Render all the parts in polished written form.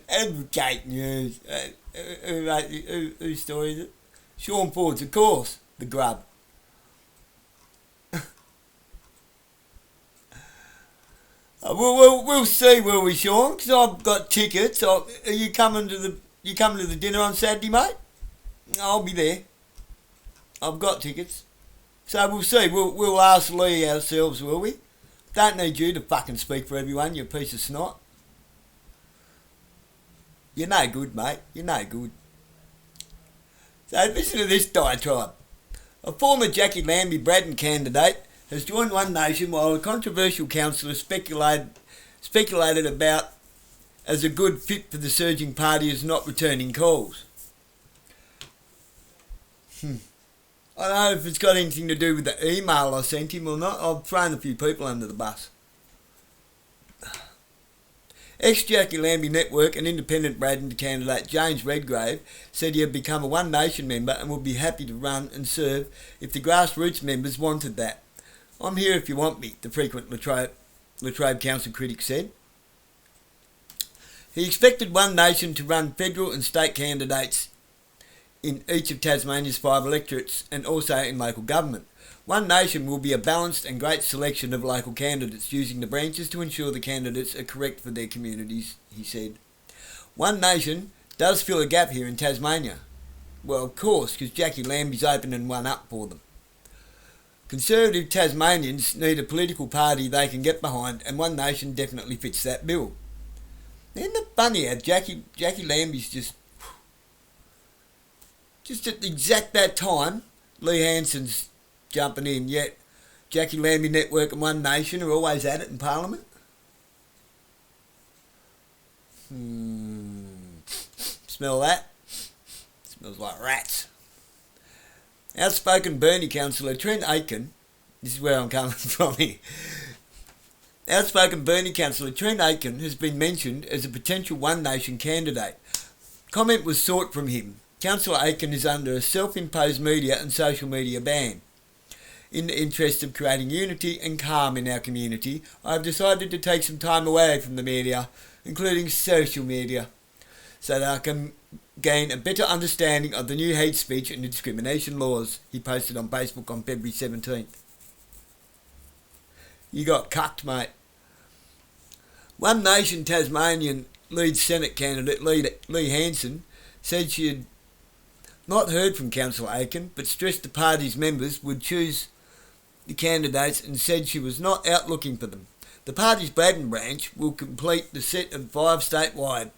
Advocate news. Whose story is it? Sean Ford's, of course. The grub. We'll see, will we, Sean? Because I've got tickets. Are you coming to the dinner on Saturday, mate? I'll be there. I've got tickets. So we'll see. We'll ask Lee ourselves, will we? Don't need you to fucking speak for everyone, you piece of snot. You're no good, mate. You're no good. So listen to this diatribe. A former Jackie Lambie-Braddon candidate has joined One Nation while a controversial councillor speculated about as a good fit for the surging party as not returning calls. I don't know if it's got anything to do with the email I sent him or not. I've thrown a few people under the bus. Ex-Jackie Lambie Network and independent Braddon candidate James Redgrave said he had become a One Nation member and would be happy to run and serve if the grassroots members wanted that. I'm here if you want me, the frequent Latrobe Council critic said. He expected One Nation to run federal and state candidates in each of Tasmania's 5 electorates and also in local government. One Nation will be a balanced and great selection of local candidates using the branches to ensure the candidates are correct for their communities, he said. One Nation does fill a gap here in Tasmania. Well, of course, because Jackie Lambie's opening one up for them. Conservative Tasmanians need a political party they can get behind, and One Nation definitely fits that bill. Isn't it funny how Jackie Lambie's just at that time, Lee Hanson's jumping in, yet Jackie Lambie Network and One Nation are always at it in Parliament? Smell that? Smells like rats. Outspoken Burnie councillor Trent Aitken, this is where I'm coming from here. Outspoken Burnie councillor Trent Aitken has been mentioned as a potential One Nation candidate. Comment was sought from him. Councillor Aitken is under a self-imposed media and social media ban. In the interest of creating unity and calm in our community, I have decided to take some time away from the media, including social media, so that I can gain a better understanding of the new hate speech and discrimination laws, he posted on Facebook on February 17th. You got cucked, mate. One Nation Tasmanian lead Senate candidate Lee Hanson said she had not heard from Councillor Aitken, but stressed the party's members would choose the candidates and said she was not out looking for them. The party's Braddon branch will complete the set of 5 statewide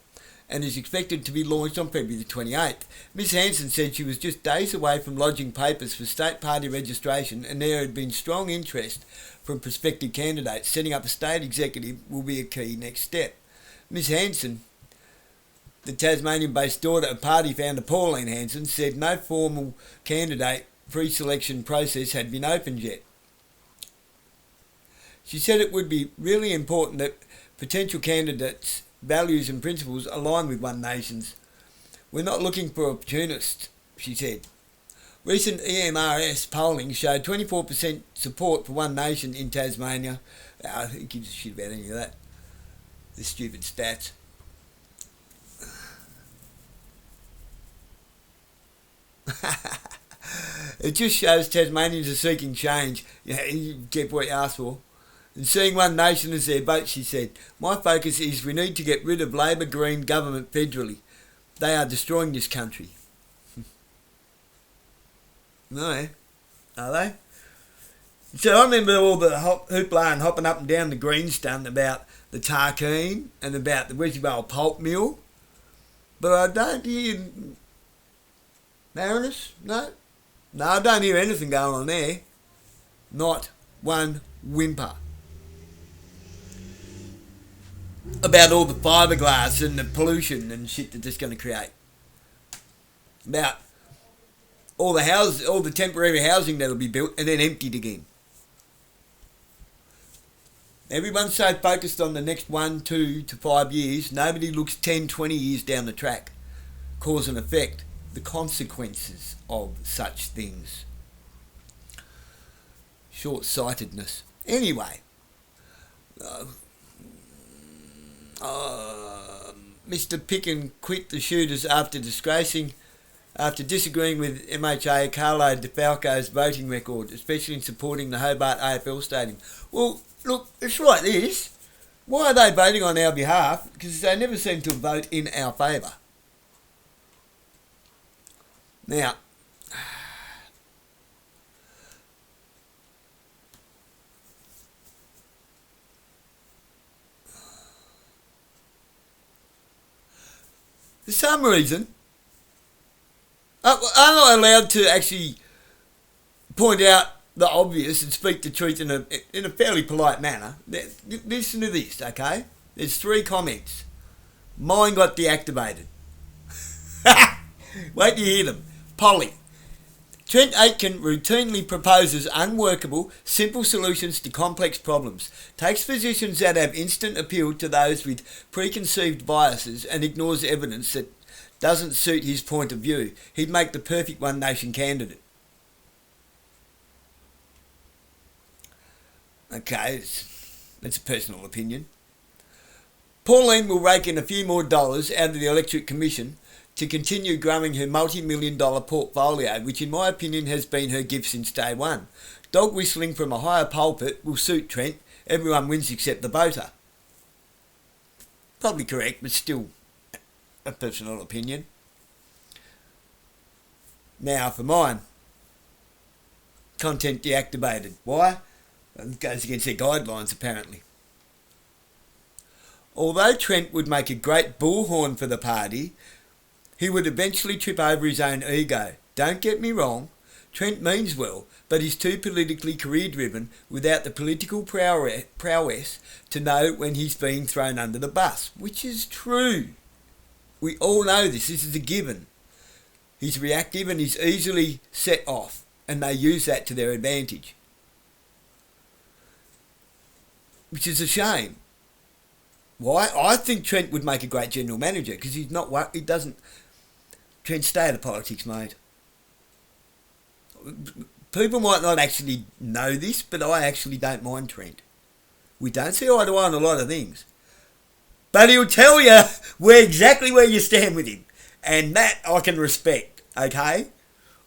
and is expected to be launched on February the 28th. Ms Hanson said she was just days away from lodging papers for state party registration, and there had been strong interest from prospective candidates. Setting up a state executive will be a key next step. Ms Hanson, the Tasmanian-based daughter of party founder Pauline Hanson, said no formal candidate pre-selection process had been opened yet. She said it would be really important that potential candidates' values and principles align with One Nation's. We're not looking for opportunists, she said. Recent EMRS polling showed 24% support for One Nation in Tasmania. Who gives a shit about any of that? The stupid stats. It just shows Tasmanians are seeking change. You get what you ask for. And seeing One Nation as their vote, she said, my focus is we need to get rid of Labor Green government federally. They are destroying this country. No, are they? So I remember all the hoopla and hopping up and down the green stunt about the Tarkeen and about the Westvale pulp mill. But I don't hear... Marinus? No, I don't hear anything going on there. Not one whimper. About all the fiberglass and the pollution and shit that it's going to create. About all the temporary housing that'll be built and then emptied again. Everyone's so focused on the next 1, 2 to 5 years, nobody looks 10, 20 years down the track. Cause and effect. The consequences of such things. Short-sightedness. Anyway, Mr. Picken quit the Shooters after disagreeing with MHA Carlo DeFalco's voting record, especially in supporting the Hobart AFL Stadium. Well, look, it's like this. Why are they voting on our behalf? Because they never seem to vote in our favour. Now, for some reason, I'm not allowed to actually point out the obvious and speak the truth in a fairly polite manner. Listen to this, okay? There's 3 comments. Mine got deactivated. Wait till you hear them. Polly. Trent Aitken routinely proposes unworkable, simple solutions to complex problems, takes positions that have instant appeal to those with preconceived biases and ignores evidence that doesn't suit his point of view. He'd make the perfect One Nation candidate. Okay, that's a personal opinion. Pauline will rake in a few more dollars out of the Electoral Commission to continue growing her multi-million-dollar portfolio, which in my opinion has been her gift since day one. Dog whistling from a higher pulpit will suit Trent. Everyone wins except the voter. Probably correct, but still a personal opinion. Now for mine. Content deactivated. Why? It goes against their guidelines apparently. Although Trent would make a great bullhorn for the party, he would eventually trip over his own ego. Don't get me wrong, Trent means well, but he's too politically career-driven without the political prowess to know when he's being thrown under the bus, which is true. We all know this is a given. He's reactive and he's easily set off, and they use that to their advantage. Which is a shame. Why? I think Trent would make a great general manager because he doesn't. Trent, stay out of politics, mate. People might not actually know this, but I actually don't mind Trent. We don't see eye to eye on a lot of things. But he'll tell you exactly where you stand with him. And that I can respect, okay?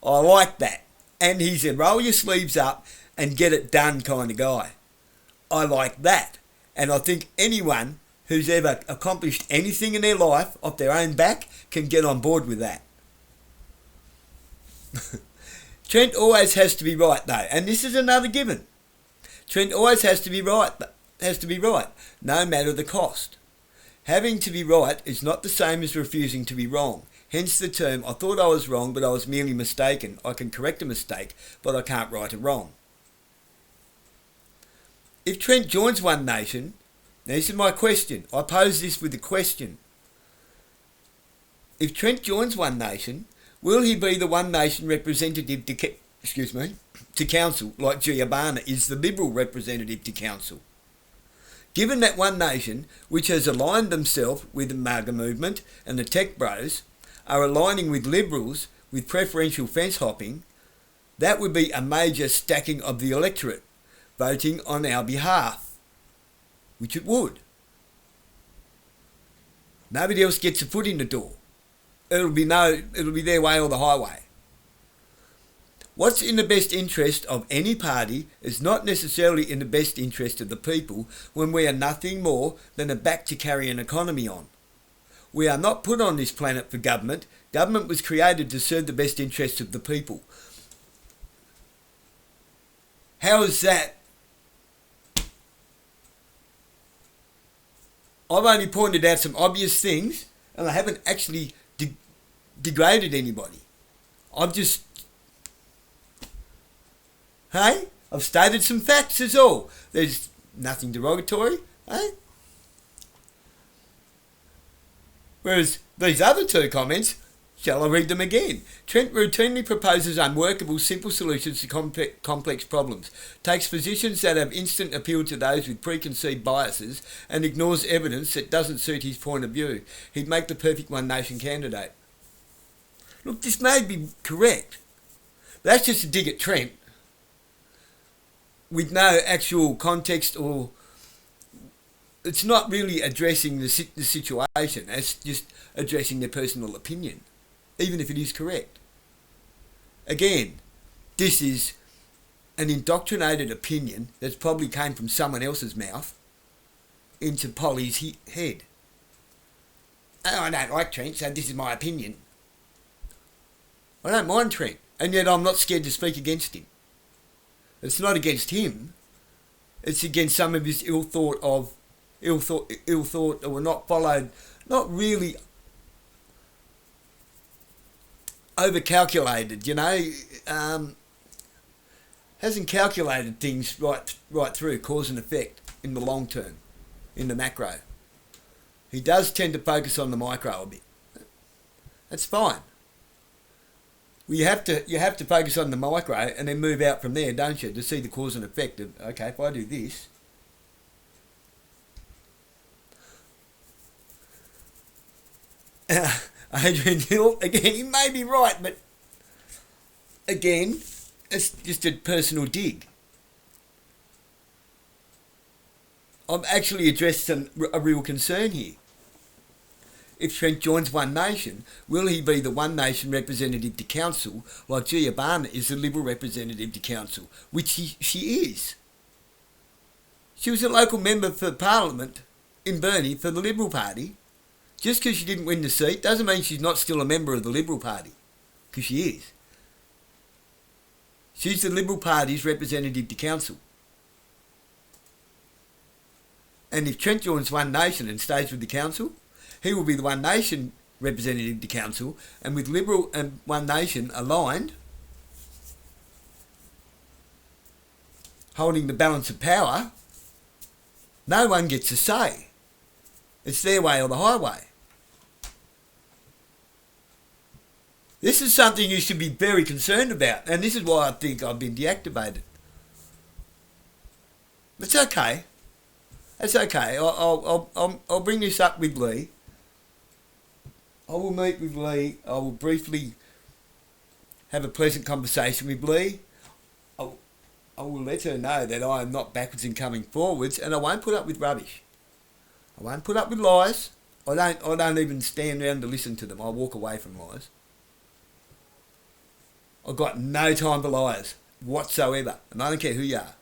I like that. And he's a roll your sleeves up and get it done kind of guy. I like that. And I think anyone who's ever accomplished anything in their life off their own back can get on board with that. Trent always has to be right though, and this is another given. Trent always has to be right, no matter the cost. Having to be right is not the same as refusing to be wrong. Hence the term, I thought I was wrong, but I was merely mistaken. I can correct a mistake, but I can't right a wrong. If Trent joins One Nation, now this is my question. I pose this with a question. If Trent joins One Nation, will he be the One Nation representative to council, like Giovanna is the Liberal representative to council? Given that One Nation, which has aligned themselves with the MAGA movement and the tech bros, are aligning with Liberals with preferential fence hopping, that would be a major stacking of the electorate, voting on our behalf, which it would. Nobody else gets a foot in the door. It'll be their way or the highway. What's in the best interest of any party is not necessarily in the best interest of the people when we are nothing more than a back to carry an economy on. We are not put on this planet for government. Government was created to serve the best interests of the people. How is that? I've only pointed out some obvious things and I haven't actually degraded anybody. I've stated some facts is all. There's nothing derogatory, Whereas these other 2 comments, shall I read them again? Trent routinely proposes unworkable, simple solutions to complex problems, takes positions that have instant appeal to those with preconceived biases, and ignores evidence that doesn't suit his point of view. He'd make the perfect One Nation candidate. Look, this may be correct. But that's just a dig at Trent, with no actual context or it's not really addressing the situation. It's just addressing their personal opinion, even if it is correct. Again, this is an indoctrinated opinion that's probably came from someone else's mouth into Polly's head. Oh, I don't like Trent, so this is my opinion. I don't mind Trent, and yet I'm not scared to speak against him. It's not against him. It's against some of his ill thought, or not followed, not really overcalculated, hasn't calculated things right through, cause and effect in the long term, in the macro. He does tend to focus on the micro a bit. That's fine. Well, you have to focus on the micro and then move out from there, don't you, to see the cause and effect of, okay, if I do this, Adrian Luke, again, he may be right, but again, it's just a personal dig. I've actually addressed a real concern here. If Trent joins One Nation, will he be the One Nation representative to council like Gia Barnett is the Liberal representative to council, which she is. She was a local member for Parliament in Burnie for the Liberal Party. Just because she didn't win the seat doesn't mean she's not still a member of the Liberal Party, because she is. She's the Liberal Party's representative to council. And if Trent joins One Nation and stays with the council, he will be the One Nation representative to council, and with Liberal and One Nation aligned, holding the balance of power, no one gets a say. It's their way or the highway. This is something you should be very concerned about, and this is why I think I've been deactivated. It's okay. It's okay. I'll bring this up with Lee. I will meet with Lee. I will briefly have a pleasant conversation with Lee. I will let her know that I am not backwards in coming forwards, and I won't put up with rubbish. I won't put up with lies. I don't even stand around to listen to them. I walk away from lies. I've got no time for liars whatsoever, and I don't care who you are.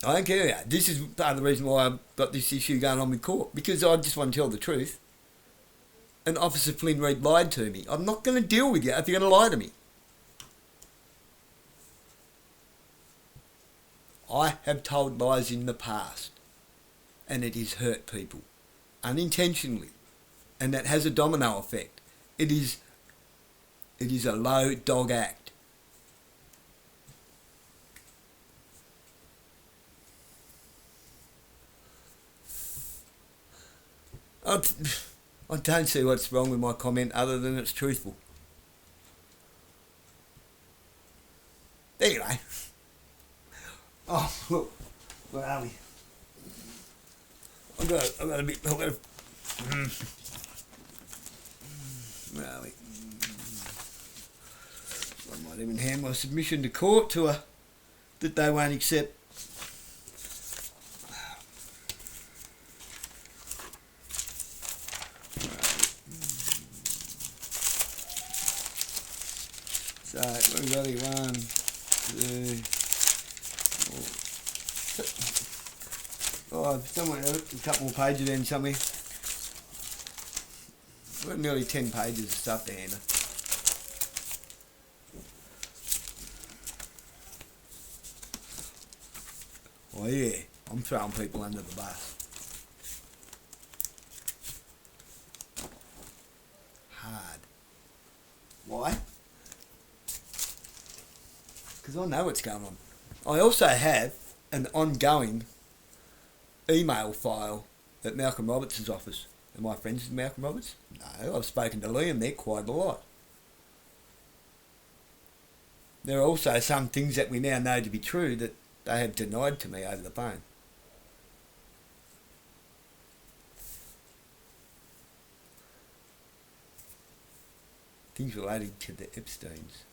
I don't care who you are. This is part of the reason why I've got this issue going on with court, because I just want to tell the truth. And Officer Flynn Reid lied to me. I'm not going to deal with you if you're going to lie to me. I have told lies in the past, and it has hurt people unintentionally, and that has a domino effect. It is a low dog act. I don't see what's wrong with my comment other than it's truthful. Anyway. Oh, look. Where are we? I've got a bit... Where are we? I might even hand my submission to court to her that they won't accept. So, we've got here 1, 2, 4, 5, somewhere, a couple more pages in somewhere. We've got nearly 10 pages of stuff to handle. Oh yeah, I'm throwing people under the bus. Hard. Why? Because I know what's going on. I also have an ongoing email file at Malcolm Roberts' office. Am I friends with Malcolm Roberts? No, I've spoken to Liam there quite a lot. There are also some things that we now know to be true that they have denied to me over the phone. Things relating to the Epsteins.